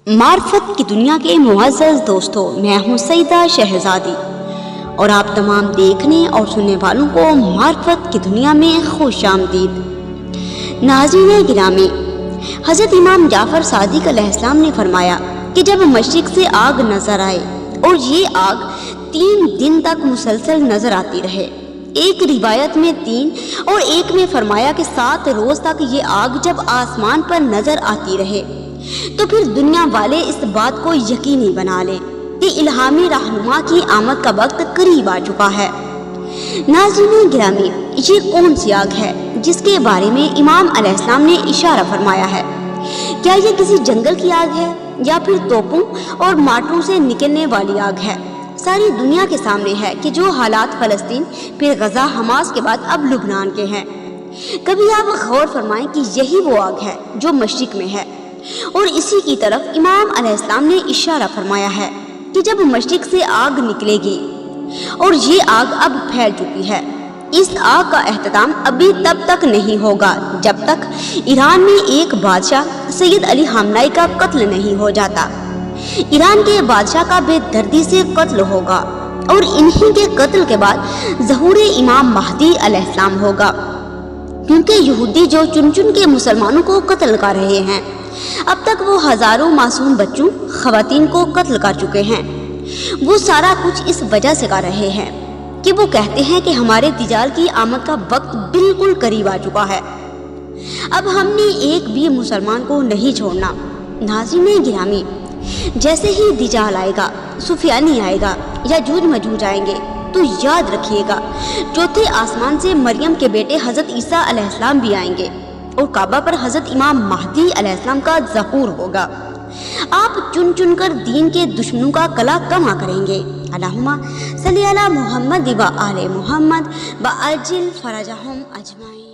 मार्फत की दुनिया के मुअज़्ज़ज़ दोस्तों, मैं हूँ सईदा शहज़ादी और आप तमाम देखने और सुनने वालों को मार्फत की दुनिया में खुश आमदीद। नाज़रीन गिरामी, हज़रत इमाम जाफ़र सादिक़ अलैहिस्सलाम ने फरमाया कि जब मशरिक़ से आग नज़र आए और ये आग 3 दिन तक मुसलसल नज़र आती रहे, एक रिवायत में 3 और एक में फरमाया कि 7 रोज़ तक ये आग जब आसमान पर नज़र आती रहे तो फिर दुनिया वाले इस बात को यकीनी बना लें कि इल्हामी रहनुमा की आमद का वक्त करीब आ चुका है। नाज़रीन गिरामी, ये कौन सी आग है जिसके बारे में इमाम अलैहिस्सलाम ने इशारा फरमाया है? क्या ये किसी जंगल की आग है या फिर तोपों और मार्टरों से निकलने वाली आग है? सारी दुनिया के सामने है कि जो हालात फ़लस्तीन फिर गज़ा हमास के बाद अब लुबनान के हैं। कभी आप गौर फरमाएं कि यही वो आग है जो मशरिक़ में है और इसी की तरफ इमाम अलैहिस्सलाम ने इशारा फरमाया है कि जब मशरिक़ से आग निकलेगी और ये आग अब फैल चुकी है, इस आग का एहतमाम अभी तब तक नहीं होगा जब तक ईरान में एक बादशाह सैयद अली ख़ामनेई का कत्ल नहीं हो जाता। ईरान के बादशाह का बेदर्दी से कत्ल होगा और इन्हीं के कत्ल के बाद ज़हूर इमाम महदी अलैहिस्सलाम होगा, क्योंकि यहूदी जो चुन चुन के मुसलमानों को कत्ल कर रहे हैं, अब तक वो हज़ारों मासूम बच्चों ख़वातीन को कत्ल कर चुके हैं। वो सारा कुछ इस वजह से कर रहे हैं कि वो कहते हैं कि हमारे दिजाल की आमद का वक्त बिल्कुल करीब आ चुका है, अब हमने एक भी मुसलमान को नहीं छोड़ना। नाज़रीन गिरामी, जैसे ही दिजाल आएगा, सुफियानी आएगा या जूज मजूज आएंगे तो याद रखिएगा चौथे आसमान से मरियम के बेटे हज़रत ईसा अलैहिस्सलाम भी आएंगे और काबा पर हज़रत इमाम महदी अलैहिस्सलाम का ज़हूर होगा। आप चुन चुन कर दीन के दुश्मनों का कला कमा करेंगे। अल्लाहुम्मा सल्ली अला मुहम्मद व आले मुहम्मद व अज्जिल फरजहुम अजमाइन।